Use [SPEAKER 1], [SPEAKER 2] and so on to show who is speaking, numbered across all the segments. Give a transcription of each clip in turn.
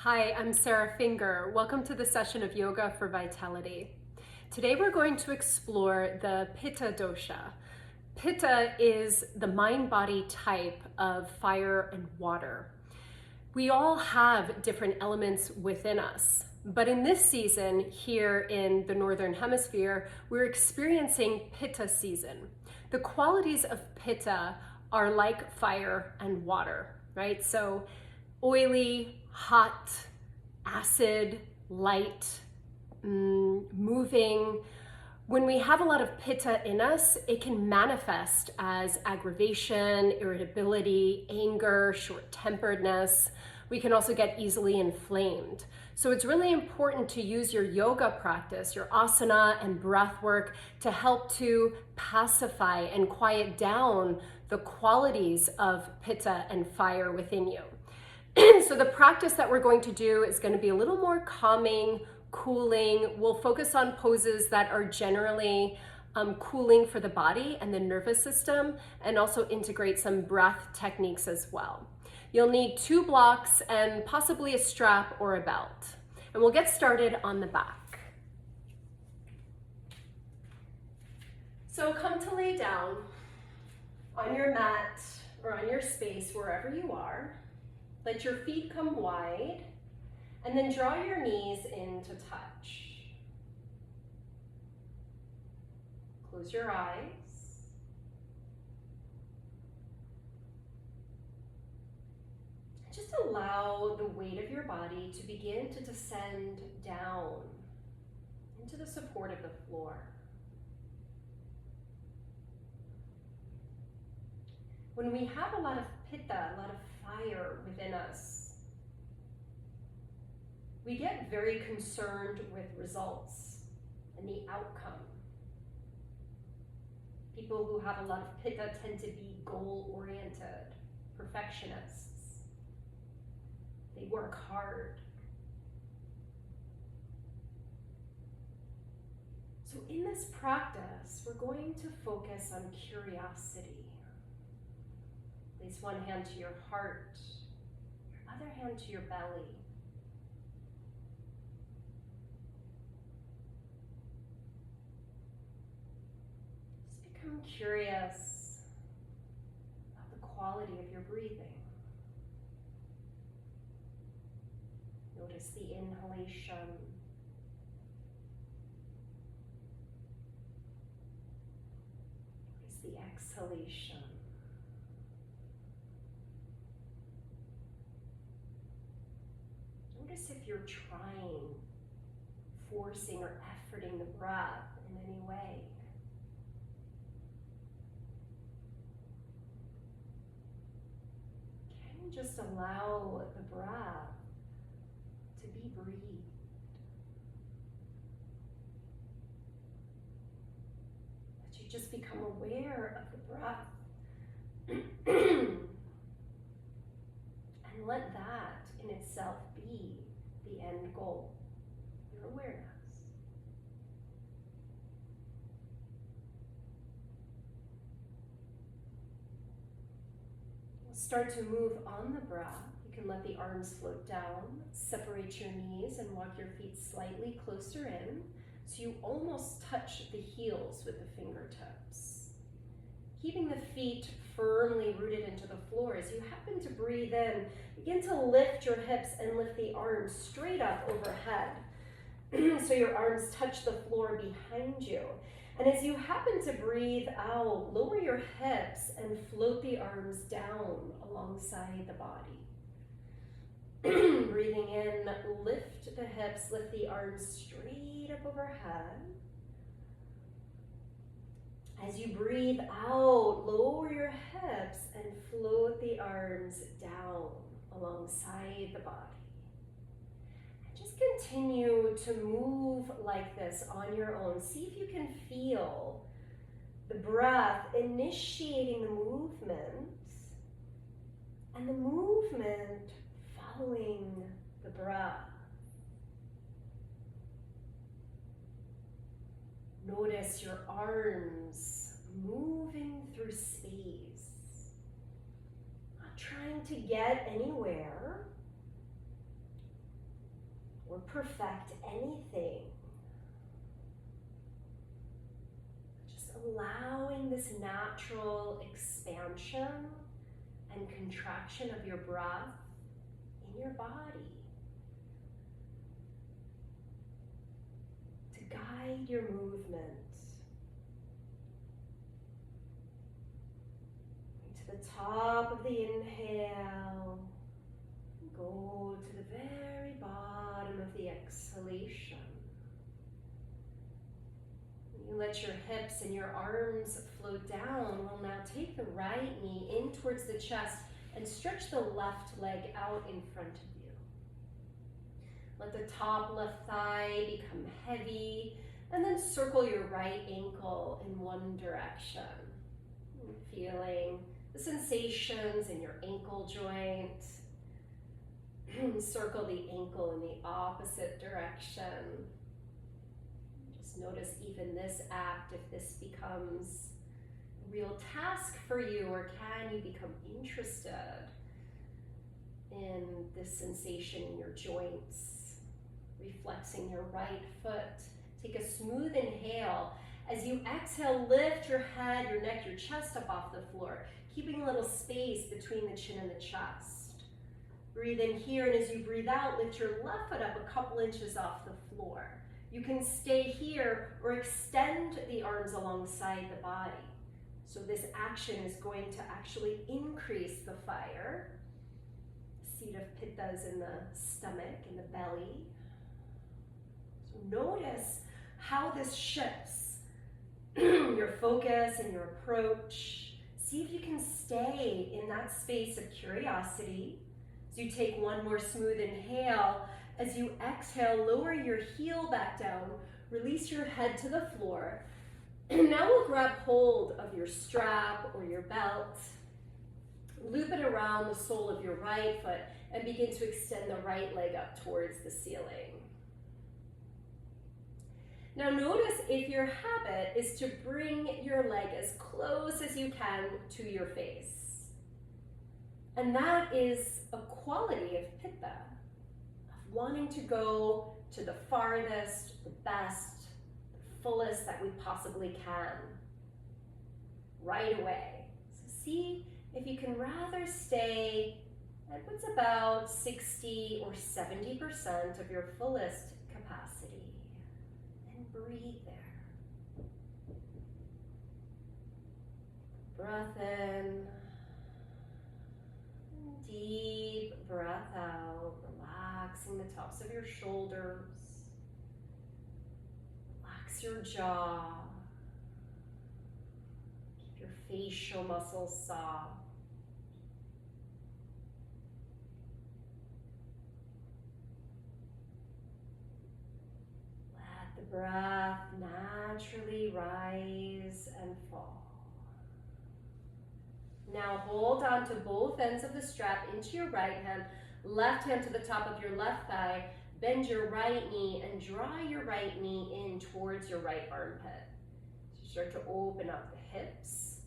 [SPEAKER 1] Hi, I'm Finger. Welcome to the session of Yoga for Vitality. Today we're going to explore the Pitta dosha. Pitta is the mind-body type of fire and water. We all have different elements within us, but in this season here in the Northern Hemisphere, we're experiencing Pitta season. The qualities of Pitta are like fire and water, right? So oily, hot, acid, light, moving. When we have a lot of Pitta in us, it can manifest as aggravation, irritability, anger, short-temperedness. We can also get easily inflamed. So it's really important to use your yoga practice, your asana and breath work to help to pacify and quiet down the qualities of Pitta and fire within you. So the practice that we're going to do is going to be a little more calming, cooling. We'll focus on poses that are generally cooling for the body and the nervous system, and also integrate some breath techniques as well. You'll need 2 blocks and possibly a strap or a belt. And we'll get started on the back. So come to lay down on your mat or on your space, wherever you are. Let your feet come wide, and then draw your knees in to touch. Close your eyes. Just allow the weight of your body to begin to descend down into the support of the floor. When we have a lot of Pitta, a lot of fire within us, we get very concerned with results and the outcome. People who have a lot of Pitta tend to be goal-oriented, perfectionists. They work hard. So in this practice, we're going to focus on curiosity. Place one hand to your heart, your other hand to your belly. Just become curious about the quality of your breathing. Notice the inhalation. Notice the exhalation. Notice if you're trying, forcing or efforting the breath in any way. Can you just allow the breath to be breathed? That you just become aware of the breath. And let that in itself be the end goal, your awareness. We'll start to move on the breath. You can let the arms float down, separate your knees and walk your feet slightly closer in so you almost touch the heels with the fingertips. Keeping the feet firmly rooted into the floor. As you happen to breathe in, begin to lift your hips and lift the arms straight up overhead. So your arms touch the floor behind you. And as you happen to breathe out, lower your hips and float the arms down alongside the body. Breathing in, lift the hips, lift the arms straight up overhead. As you breathe out, lower your hips and float the arms down alongside the body. And just continue to move like this on your own. See if you can feel the breath initiating the movement and the movement following the breath. Notice your arms moving through space, not trying to get anywhere, perfect anything. Just allowing this natural expansion and contraction of your breath in your body to guide your movement. To the top of the inhale, go to the very bottom of the exhalation. You let your hips and your arms float down. We'll now take the right knee in towards the chest and stretch the left leg out in front of you. Let the top left thigh become heavy, and then circle your right ankle in one direction. Feeling the sensations in your ankle joint. Circle the ankle in the opposite direction. Just notice even this act, if this becomes a real task for you, or can you become interested in this sensation in your joints? Reflexing your right foot. Take a smooth inhale. As you exhale, lift your head, your neck, your chest up off the floor, keeping a little space between the chin and the chest. Breathe in here, and as you breathe out, lift your left foot up a couple inches off the floor. You can stay here or extend the arms alongside the body. So this action is going to actually increase the fire. Seat of Pitta is in the stomach, in the belly. So notice how this shifts your focus and your approach. See if you can stay in that space of curiosity. So you take one more smooth inhale. As you exhale, lower your heel back down, release your head to the floor. And now we'll grab hold of your strap or your belt, loop it around the sole of your right foot, and begin to extend the right leg up towards the ceiling. Now notice if your habit is to bring your leg as close as you can to your face. And that is a quality of Pitta, of wanting to go to the farthest, the best, the fullest that we possibly can, right away. So see if you can rather stay at what's about 60 or 70% of your fullest capacity, and breathe there. Breath in. Deep breath out, relaxing the tops of your shoulders. Relax your jaw. Keep your facial muscles soft. Let the breath naturally rise and fall. Now hold on to both ends of the strap into your right hand, left hand to the top of your left thigh, bend your right knee and draw your right knee in towards your right armpit. So start to open up the hips.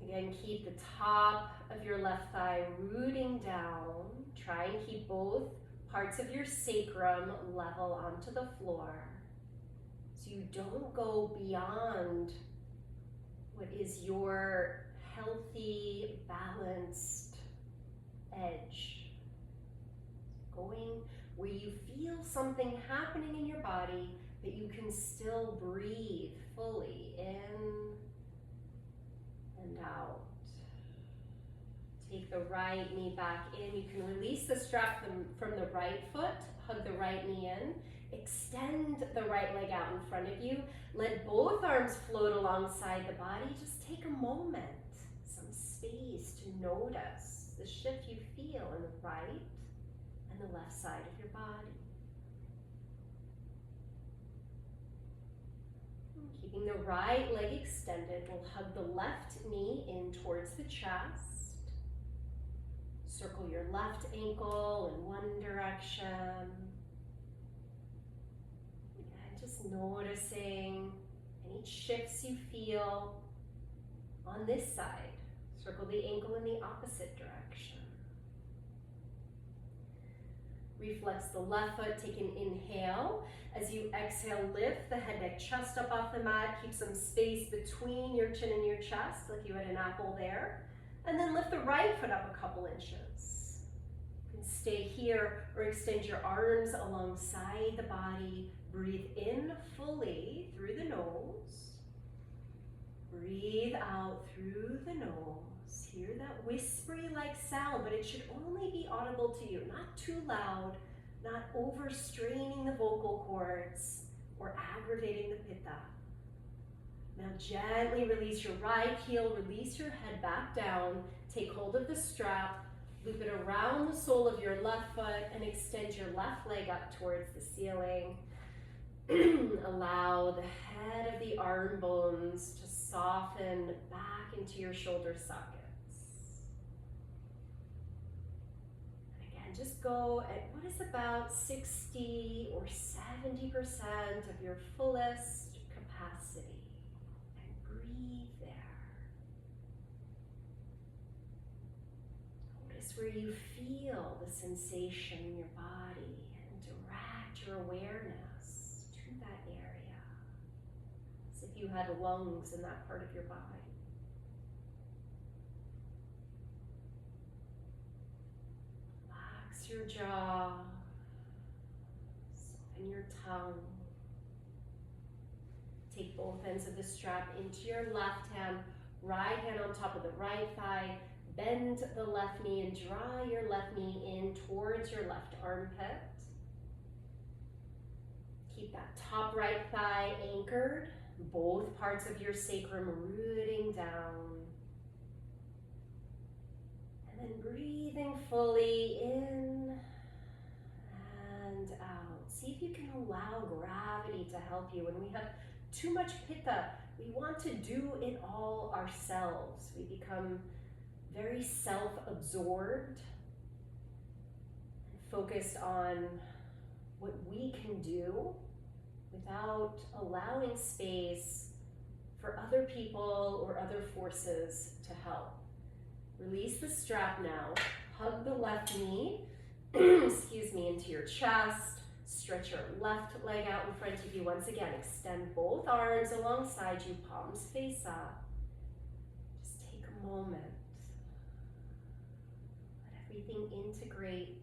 [SPEAKER 1] Again, keep the top of your left thigh rooting down. Try and keep both parts of your sacrum level onto the floor, so you don't go beyond what is your healthy, balanced edge. Going where you feel something happening in your body, but you can still breathe fully in and out. Take the right knee back in. You can release the strap from the right foot, hug the right knee in. Extend the right leg out in front of you. Let both arms float alongside the body. Just take a moment, some space to notice the shift you feel in the right and the left side of your body. Keeping the right leg extended, we'll hug the left knee in towards the chest. Circle your left ankle in one direction. Just noticing any shifts you feel on this side. Circle the ankle in the opposite direction. Reflex the left foot, take an inhale. As you exhale, lift the head, neck, chest up off the mat. Keep some space between your chin and your chest, like you had an apple there. And then lift the right foot up a couple inches. You can stay here or extend your arms alongside the body. Breathe in fully through the nose. Breathe out through the nose. Hear that whispery-like sound, but it should only be audible to you, not too loud, not overstraining the vocal cords or aggravating the pitta. Now gently release your right heel, release your head back down, take hold of the strap, loop it around the sole of your left foot and extend your left leg up towards the ceiling. Allow the head of the arm bones to soften back into your shoulder sockets. And again, just go at what is about 60 or 70% of your fullest capacity. And breathe there. Notice where you feel the sensation in your body and direct your awareness to that area, as if you had lungs in that part of your body. Relax your jaw, soften your tongue. Take both ends of the strap into your left hand, right hand on top of the right thigh. Bend the left knee and draw your left knee in towards your left armpit. Keep that top right thigh anchored, both parts of your sacrum rooting down. And then breathing fully in and out. See if you can allow gravity to help you. When we have too much pitta, we want to do it all ourselves. We become very self-absorbed and focused on what we can do without allowing space for other people or other forces to help. Release the strap now. Hug the left knee, excuse me, into your chest. Stretch your left leg out in front of you. Once again, extend both arms alongside you, palms face up. Just take a moment. Let everything integrate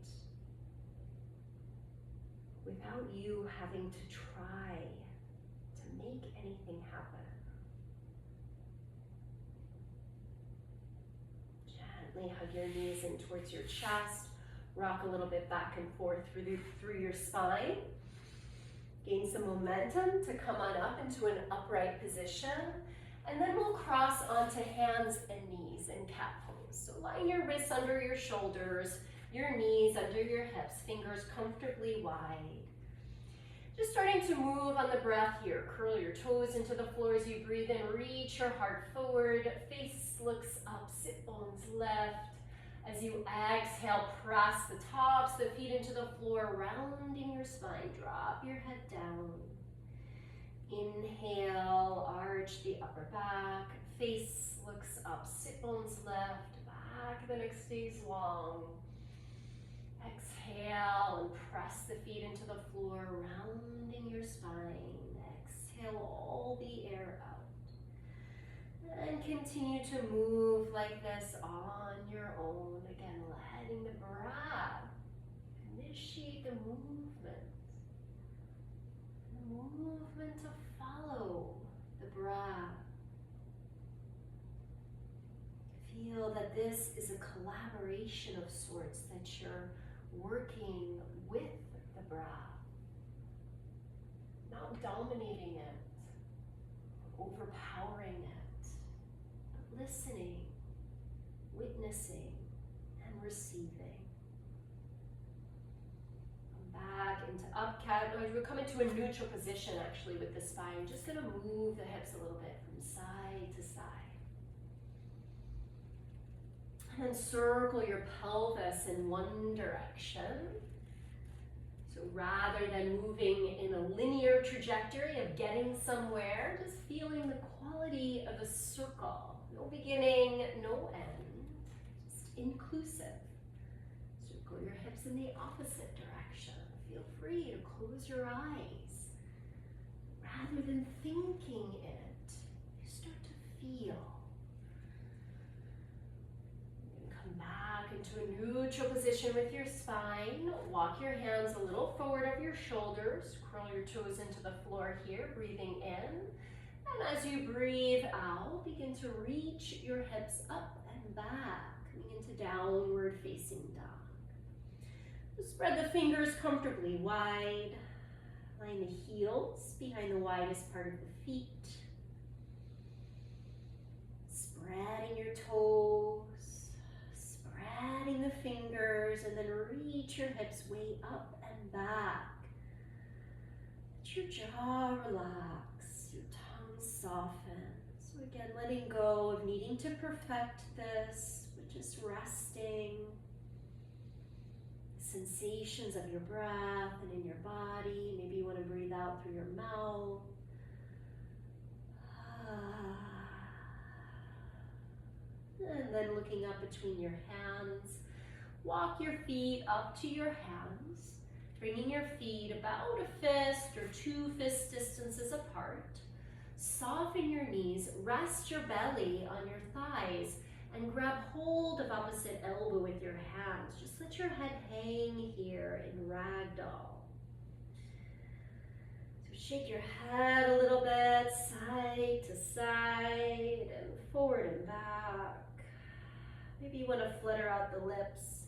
[SPEAKER 1] without you having to try to make anything happen. Gently hug your knees in towards your chest. Rock a little bit back and forth through your spine. Gain some momentum to come on up into an upright position. And then we'll cross onto hands and knees in cat pose. So line your wrists under your shoulders, your knees under your hips, fingers comfortably wide. Just starting to move on the breath here. Curl your toes into the floor as you breathe in. Reach your heart forward. Face looks up, sit bones left. As you exhale, press the tops of the feet into the floor, rounding your spine. Drop your head down. Inhale, arch the upper back. Face looks up, sit bones left. Back the neck stays long. Exhale and press the feet into the floor, rounding your spine. Exhale all the air out. And continue to move like this on your own. Again, letting the breath initiate the movement. The movement to follow the breath. Feel that this is a collaboration of sorts, that you're working with the breath, not dominating it, overpowering it, but listening, witnessing, and receiving. Come back into up cat. We'll come into a neutral position actually with the spine. Just going to move the hips a little bit from side to side. And then circle your pelvis in one direction. So rather than moving in a linear trajectory of getting somewhere, just feeling the quality of a circle. No beginning, no end, just inclusive. Circle your hips in the opposite direction. direction. Feel free to close your eyes. Rather than thinking it, you start to feel. Come back into a neutral position with your spine. Walk your hands a little forward over your shoulders. Curl your toes into the floor here, breathing in. And as you breathe out, begin to reach your hips up and back, coming into downward facing dog. Spread the fingers comfortably wide. Line the heels behind the widest part of the feet. Spreading your toes, spreading the fingers, and then reach your hips way up and back. Let your jaw relax, your tongue soften. So again, letting go of needing to perfect this, but just resting. Sensations of your breath and in your body. Maybe you want to breathe out through your mouth. And then looking up between your hands, walk your feet up to your hands, bringing your feet about a fist or 2 fist distances apart. Soften your knees, rest your belly on your thighs, and grab hold of opposite elbow with your hands. Just let your head hang here in ragdoll. So shake your head a little bit, side to side, and forward and back. Maybe you want to flutter out the lips.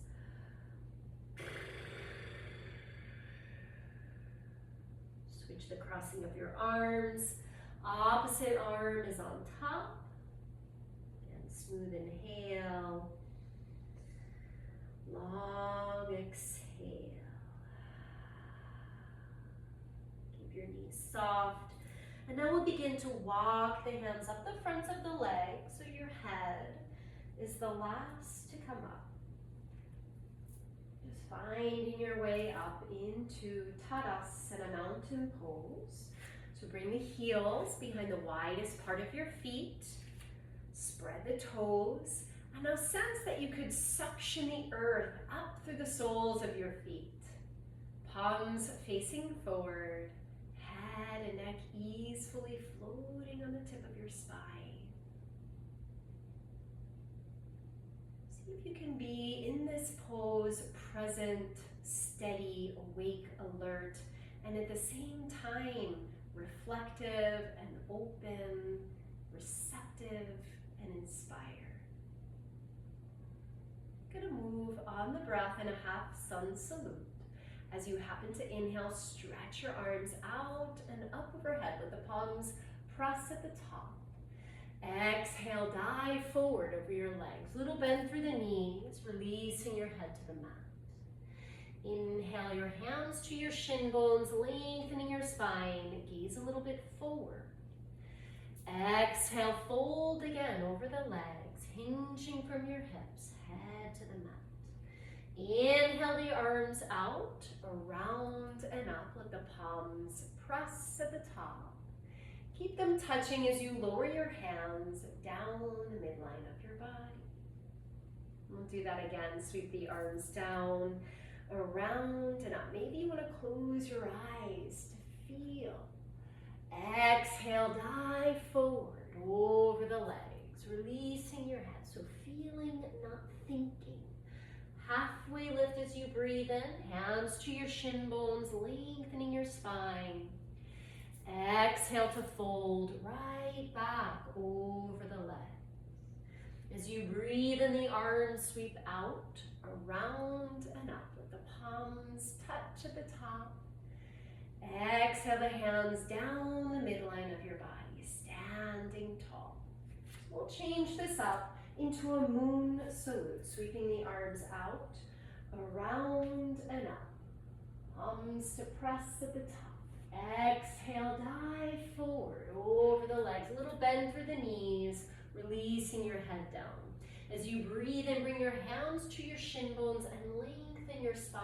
[SPEAKER 1] Switch the crossing of your arms. Opposite arm is on top. And smooth inhale. Long exhale. Keep your knees soft. And now we'll begin to walk the hands up the fronts of the legs so your head is the last to come up. Just finding your way up into Tadasana mountain pose. So bring the heels behind the widest part of your feet. Spread the toes. And now sense that you could suction the earth up through the soles of your feet. Palms facing forward. Head and neck easily floating on the tip of your spine. See if you can be in this pose present, steady, awake, alert, and at the same time reflective and open, receptive and inspired. Gonna move on the breath in a half sun salute. As you happen to inhale, stretch your arms out and up overhead with the palms press at the top. Exhale, dive forward over your legs. Little bend through the knees, releasing your head to the mat. Inhale your hands to your shin bones, lengthening your spine. Gaze a little bit forward. Exhale, fold again over the legs, hinging from your hips, head to the mat. Inhale the arms out, around and up. Let the palms press at the top. Keep them touching as you lower your hands down the midline of your body. We'll do that again. Sweep the arms down, around and up. Maybe you want to close your eyes to feel. Exhale, dive forward over the legs, releasing your head. So feeling, not thinking. Halfway lift as you breathe in, hands to your shin bones, lengthening your spine. Exhale to fold right back over the legs. As you breathe in, the arms sweep out, around and up. Let the palms touch at the top. Exhale the hands down the midline of your body, standing tall. We'll change this up into a moon salute, sweeping the arms out, around and up. Palms to press at the top. Exhale, dive forward over the legs. A little bend through the knees, releasing your head down. As you breathe in, bring your hands to your shin bones and lengthen your spine.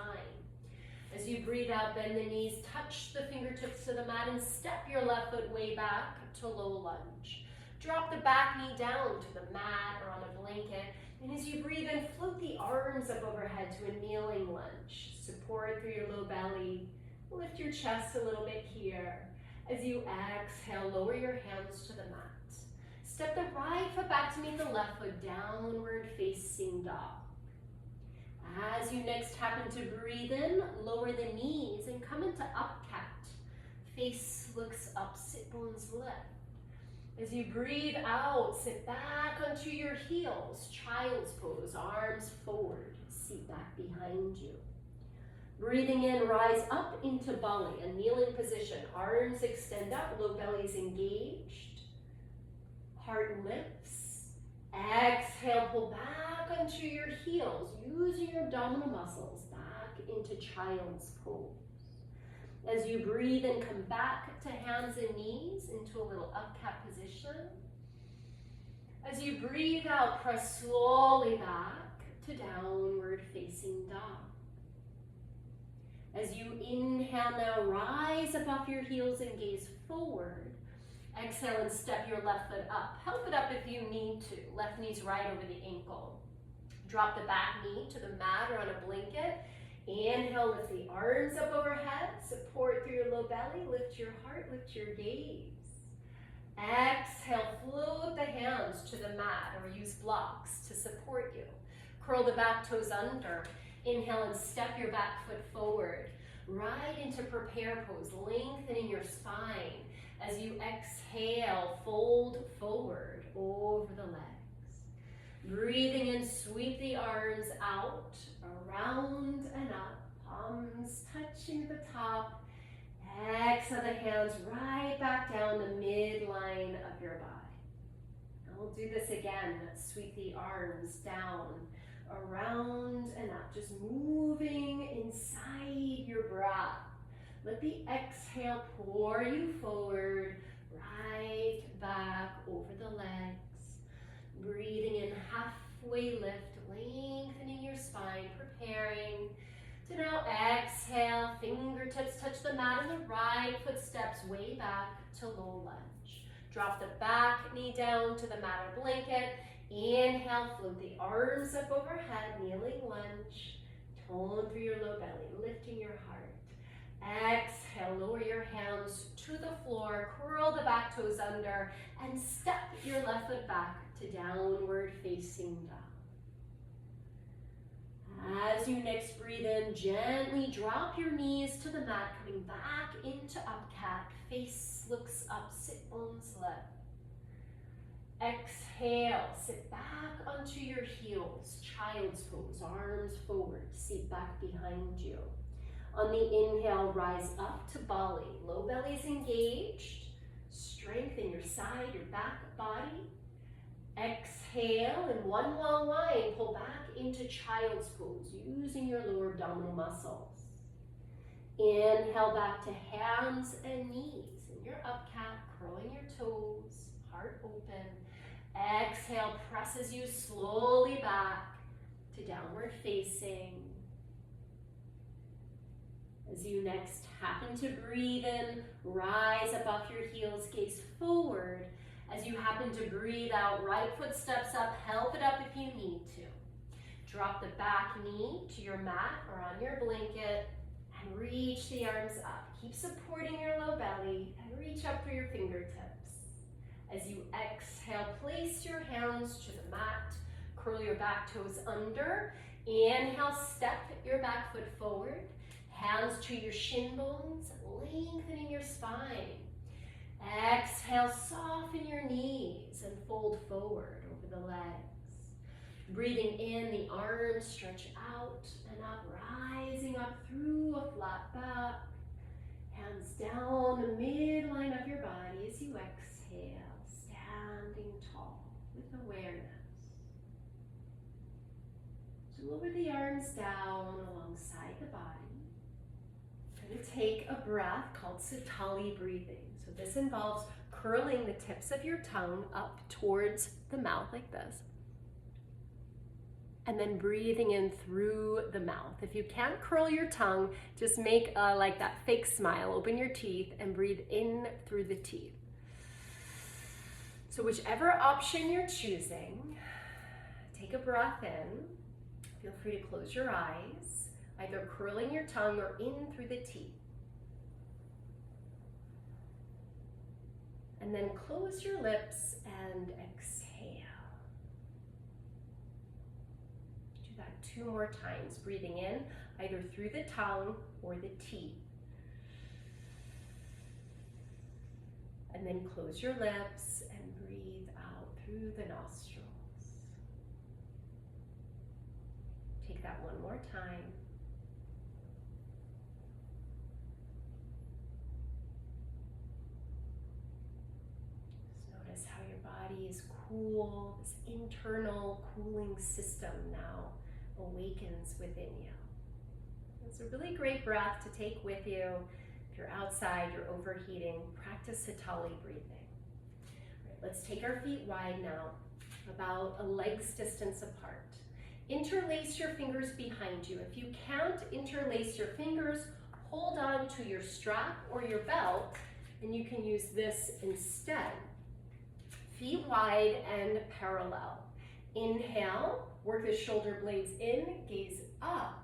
[SPEAKER 1] As you breathe out, bend the knees, touch the fingertips to the mat, and step your left foot way back to low lunge. Drop the back knee down to the mat or on a blanket. And as you breathe in, float the arms up overhead to a kneeling lunge. Support through your low belly. Lift your chest a little bit here. As you exhale, lower your hands to the mat. Step the right foot back to meet the left foot, downward facing dog. As you next happen to breathe in, lower the knees and come into up cat. Face looks up, sit bones lift. As you breathe out, sit back onto your heels, child's pose, arms forward, seat back behind you. Breathing in, rise up into Bali, a kneeling position. Arms extend up, low belly is engaged. Heart lifts. Exhale, pull back onto your heels, using your abdominal muscles back into child's pose. As you breathe in, come back to hands and knees into a little up cat position. As you breathe out, press slowly back to downward facing dog. As you inhale now, rise up off your heels and gaze forward. Exhale and step your left foot up. Help it up if you need to. Left knee's right over the ankle. Drop the back knee to the mat or on a blanket. Inhale, lift the arms up overhead. Support through your low belly. Lift your heart, lift your gaze. Exhale, float the hands to the mat or use blocks to support you. Curl the back toes under. Inhale and step your back foot forward. Right into prepare pose, lengthening your spine. As you exhale, fold forward over the legs. Breathing in, sweep the arms out, around and up, palms touching the top. Exhale the hands right back down the midline of your body. And we'll do this again. Sweep the arms down, around and up, just moving inside your breath. Let the exhale pour you forward, right back over the legs. Breathing in, halfway lift, lengthening your spine, preparing to now exhale. Fingertips touch the mat and the right foot steps way back to low lunge. Drop the back knee down to the mat or blanket. Inhale, float the arms up overhead, kneeling lunge. Tone through your low belly, lifting your heart. Exhale, lower your hands to the floor, curl the back toes under, and step your left foot back to downward facing dog. As you next breathe in, gently drop your knees to the mat, coming back into up cat. Face looks up, sit bones lift. Exhale, sit back onto your heels, child's pose, arms forward, seat back behind you. On the inhale, rise up to Bali. Low belly's engaged. Strengthen your side, your back body. Exhale, in one long line, pull back into child's pose, using your lower abdominal muscles. Inhale back to hands and knees. In your up cat, curling your toes, heart open. Exhale, presses you slowly back to downward facing. As you next happen to breathe in, rise up off your heels, gaze forward. As you happen to breathe out, right foot steps up, help it up if you need to. Drop the back knee to your mat or on your blanket and reach the arms up. Keep supporting your low belly and reach up through your fingertips. As you exhale, place your hands to the mat, curl your back toes under. Inhale, step your back foot forward. Hands to your shin bones, lengthening your spine. Exhale, soften your knees and fold forward over the legs. Breathing in, the arms stretch out and up, rising up through a flat back. Hands down the midline of your body as you exhale, standing tall with awareness. So lower the arms down alongside the body. We're going to take a breath called Sitali breathing. So this involves curling the tips of your tongue up towards the mouth like this. And then breathing in through the mouth. If you can't curl your tongue, just make like that fake smile. Open your teeth and breathe in through the teeth. So whichever option you're choosing, take take a breath in. Feel free to close your eyes, either curling your tongue or in through the teeth. And then close your lips and exhale. Do that 2 more times, breathing in either through the tongue or the teeth. And then close your lips and breathe out through the nostrils. Take that 1 more time. Just notice how your body is cool. This internal cooling system now awakens within you. It's a really great breath to take with you. If you're outside, you're overheating, practice Hatali breathing. All right, let's take our feet wide now, about a leg's distance apart. Interlace your fingers behind you. If you can't interlace your fingers, hold on to your strap or your belt, and you can use this instead. Feet wide and parallel. Inhale, work the shoulder blades in, gaze up.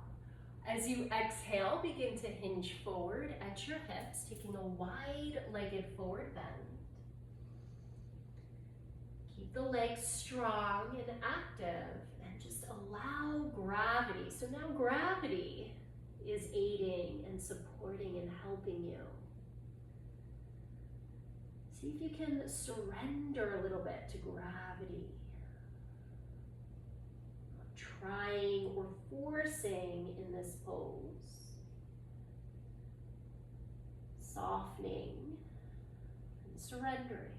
[SPEAKER 1] As you exhale, begin to hinge forward at your hips, taking a wide-legged forward bend. Keep the legs strong and active, and just allow gravity. So now gravity is aiding and supporting and helping you. See if you can surrender a little bit to gravity. Trying or forcing in this pose. Softening and surrendering.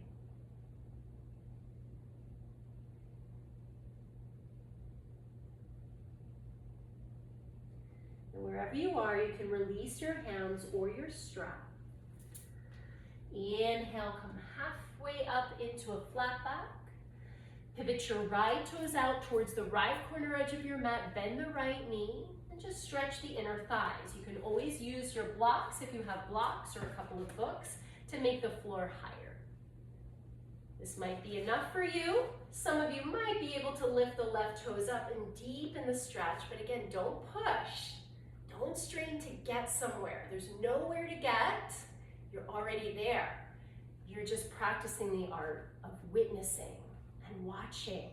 [SPEAKER 1] And wherever you are, you can release your hands or your strap. Inhale, come halfway up into a flat back. Pivot your right toes out towards the right corner edge of your mat, bend the right knee, and just stretch the inner thighs. You can always use your blocks, if you have blocks or a couple of books, to make the floor higher. This might be enough for you. Some of you might be able to lift the left toes up and deepen the stretch, but again, don't push. Don't strain to get somewhere. There's nowhere to get. You're already there. You're just practicing the art of witnessing and watching.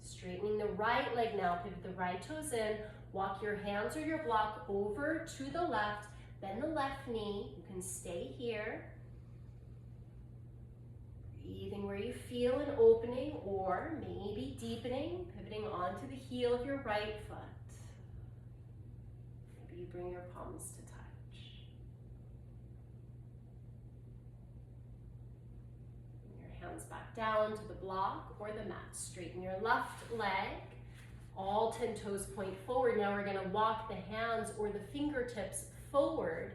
[SPEAKER 1] Straightening the right leg now, pivot the right toes in, walk your hands or your block over to the left, bend the left knee, you can stay here. Breathing where you feel an opening or maybe deepening, pivoting onto the heel of your right foot. Maybe you bring your palms to touch. Hands back down to the block or the mat. Straighten your left leg. All 10 toes point forward. Now we're going to walk the hands or the fingertips forward,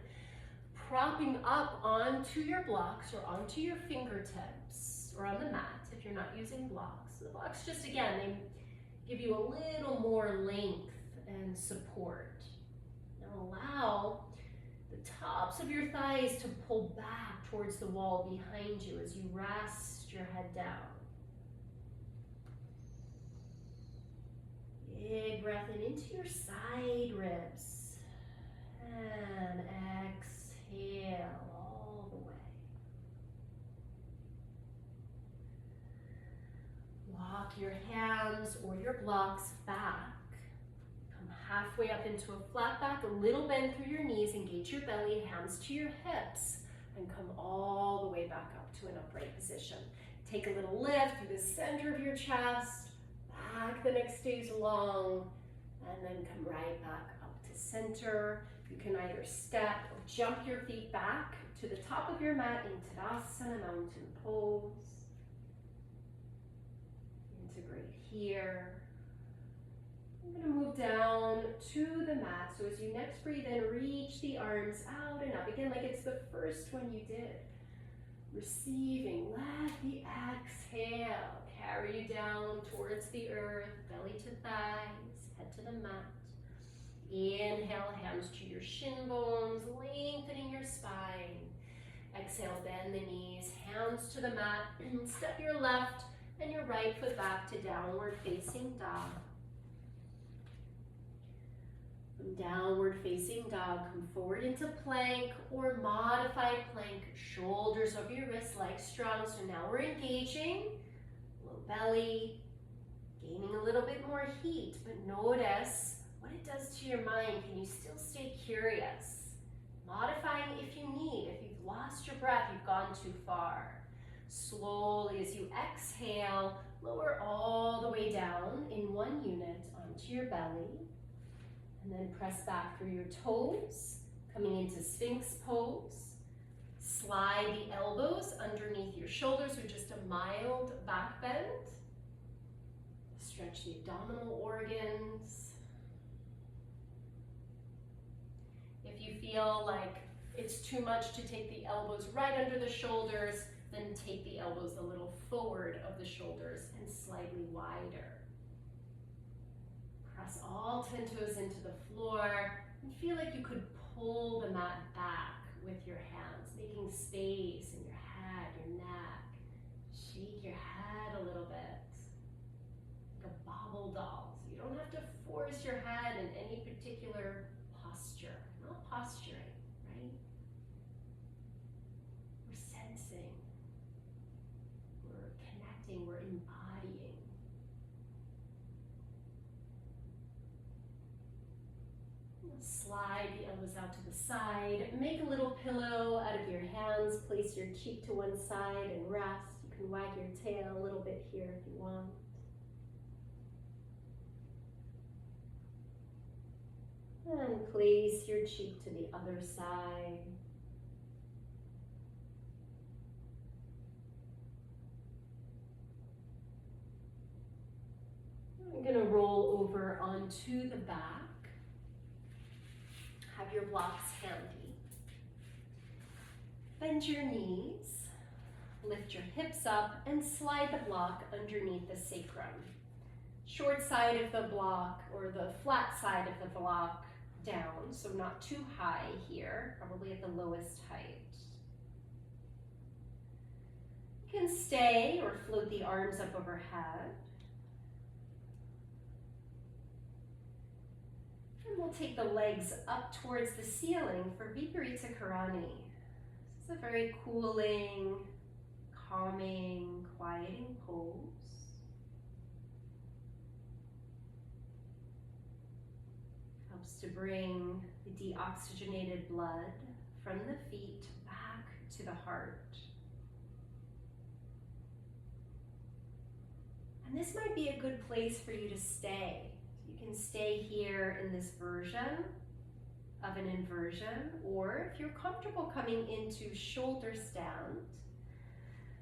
[SPEAKER 1] propping up onto your blocks or onto your fingertips or on the mat if you're not using blocks. The blocks just, again, they give you a little more length and support. Now allow the tops of your thighs to pull back towards the wall behind you as you rest your head down. Big breath in into your side ribs. And exhale all the way. Walk your hands or your blocks back. Come halfway up into a flat back, a little bend through your knees, engage your belly, hands to your hips, and come all the way back up to an upright position. Take a little lift through the center of your chest, back the next days long, and then come right back up to center. You can either step or jump your feet back to the top of your mat in Tadasana, mountain pose. Integrate here. I'm going to move down to the mat. So as you next breathe in, reach the arms out and up. Again, like it's the first one you did. Receiving, let the exhale carry you down towards the earth, belly to thighs, head to the mat. Inhale, hands to your shin bones, lengthening your spine. Exhale, bend the knees, hands to the mat. Step your left And your right foot back to downward facing dog. From downward facing dog, come forward into plank or modified plank. Shoulders over your wrists, legs strong. So now we're engaging. Low belly, gaining a little bit more heat, but notice what it does to your mind. Can you still stay curious? Modifying if you need. If you've lost your breath, you've gone too far. Slowly, as you exhale, lower all the way down in one unit onto your belly. And then press back through your toes, coming into Sphinx pose. Slide the elbows underneath your shoulders with just a mild back bend. Stretch the abdominal organs. If you feel like it's too much to take the elbows right under the shoulders, then take the elbows a little forward of the shoulders and slightly wider. Press all 10 toes into the floor and feel like you could pull the mat back with your hands, making space in your head, your neck. Shake your head a little bit, like a bobble doll. So you don't have to force your head in any particular posture. Not posturing, right? We're sensing, we're connecting, we're embodying. Slide the elbows out to the side. Make a little pillow out of your hands. Place your cheek to one side and rest. You can wag your tail a little bit here if you want. And place your cheek to the other side. I'm going to roll over onto the back. Have your blocks handy. Bend your knees, lift your hips up, and slide the block underneath the sacrum. Short side of the block, or the flat side of the block, down, so not too high here, probably at the lowest height. You can stay or float the arms up overhead. And we'll take the legs up towards the ceiling for Viparita Karani. This is a very cooling, calming, quieting pose. Helps to bring the deoxygenated blood from the feet back to the heart. And this might be a good place for you to stay. You can stay here in this version of an inversion, or if you're comfortable coming into shoulder stand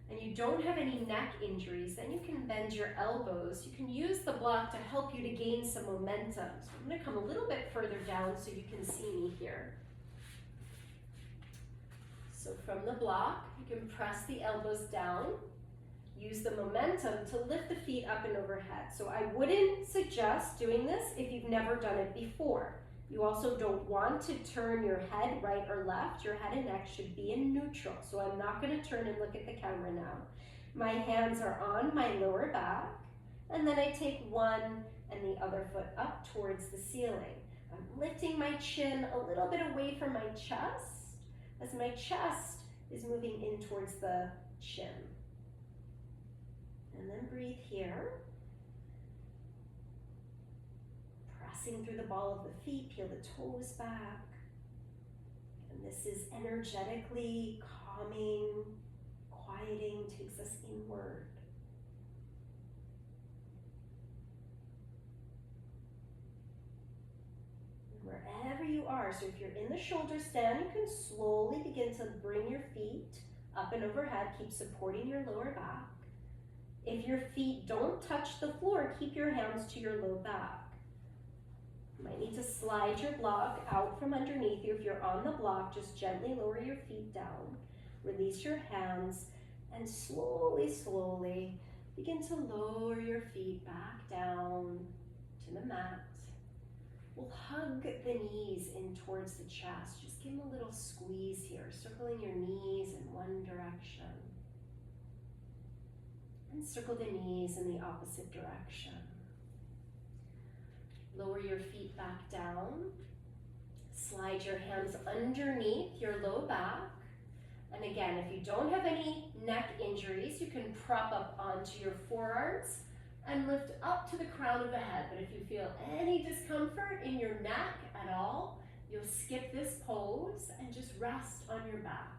[SPEAKER 1] and you don't have any neck injuries, then you can bend your elbows. You can use the block to help you to gain some momentum. So I'm going to come a little bit further down so you can see me here. So from the block, you can press the elbows down. Use the momentum to lift the feet up and overhead. So I wouldn't suggest doing this if you've never done it before. You also don't want to turn your head right or left. Your head and neck should be in neutral. So I'm not going to turn and look at the camera now. My hands are on my lower back, and then I take one and the other foot up towards the ceiling. I'm lifting my chin a little bit away from my chest as my chest is moving in towards the chin. And then breathe here. Pressing through the ball of the feet, peel the toes back. And this is energetically calming, quieting, takes us inward. And wherever you are, so if you're in the shoulder stand, you can slowly begin to bring your feet up and overhead, keep supporting your lower back. If your feet don't touch the floor, keep your hands to your low back. You might need to slide your block out from underneath you. If you're on the block, just gently lower your feet down. Release your hands and slowly, slowly begin to lower your feet back down to the mat. We'll hug the knees in towards the chest. Just give them a little squeeze here, circling your knees in one direction. And circle the knees in the opposite direction. Lower your feet back down. Slide your hands underneath your low back. And again, if you don't have any neck injuries, you can prop up onto your forearms and lift up to the crown of the head. But if you feel any discomfort in your neck at all, you'll skip this pose and just rest on your back.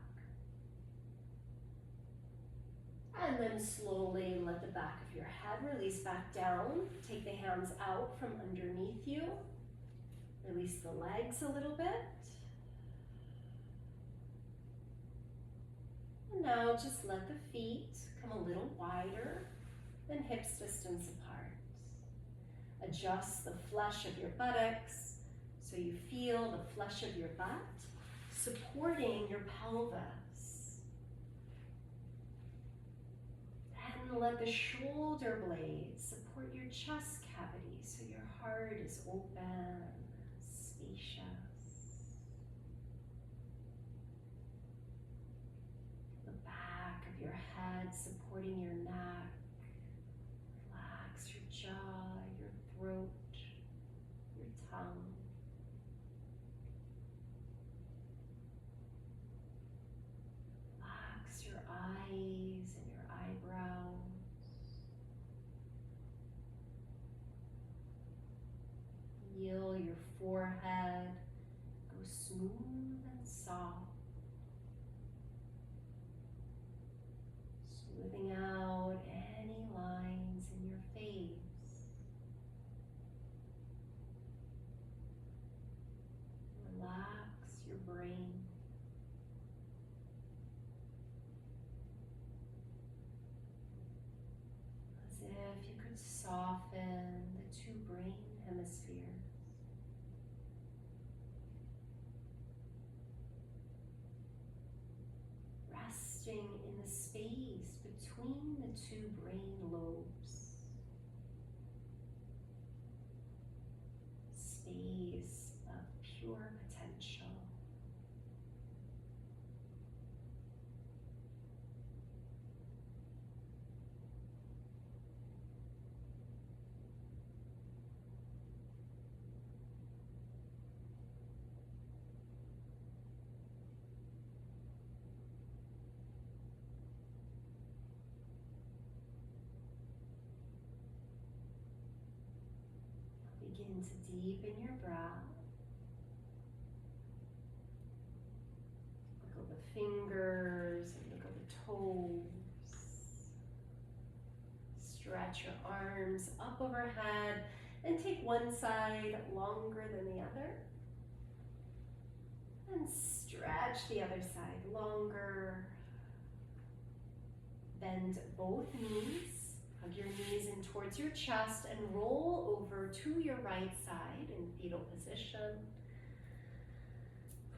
[SPEAKER 1] And then slowly let the back of your head release back down. Take the hands out from underneath you. Release the legs a little bit. And now just let the feet come a little wider than hips distance apart. Adjust the flesh of your buttocks so you feel the flesh of your butt supporting your pelvis. And let the shoulder blades support your chest cavity so your heart is open, spacious. The back of your head supporting your neck. Relax your jaw, your throat, your tongue. Relax your eyes and your eyebrows. Feel your forehead go smooth and soft. Smoothing out any lines in your face. Relax your brain. As if you could soften the two brain hemispheres. Resting in the space between the two brain lobes. Space of pure potential. Begin to deepen your breath. Look at the fingers and look at the toes. Stretch your arms up overhead and take one side longer than the other. And stretch the other side longer. Bend both knees. Hug your knees in towards your chest and roll over to your right side in fetal position.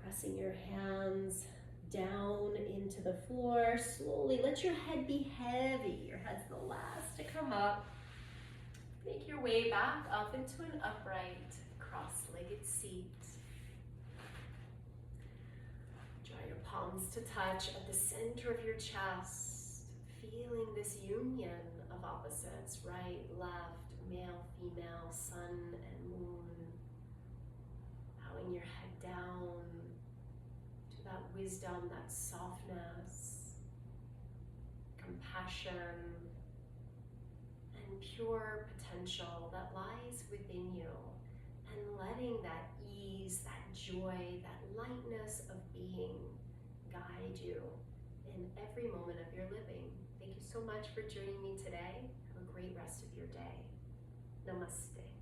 [SPEAKER 1] Pressing your hands down into the floor. Slowly let your head be heavy. Your head's the last to come up. Make your way back up into an upright, cross-legged seat. Draw your palms to touch at the center of your chest, feeling this union of opposites, right, left, male, female, sun and moon. Bowing your head down to that wisdom, that softness, compassion, and pure potential that lies within you. And letting that ease, that joy, that lightness of being guide you in every moment of your living. Thank you so much for joining me today. Have a great rest of your day. Namaste.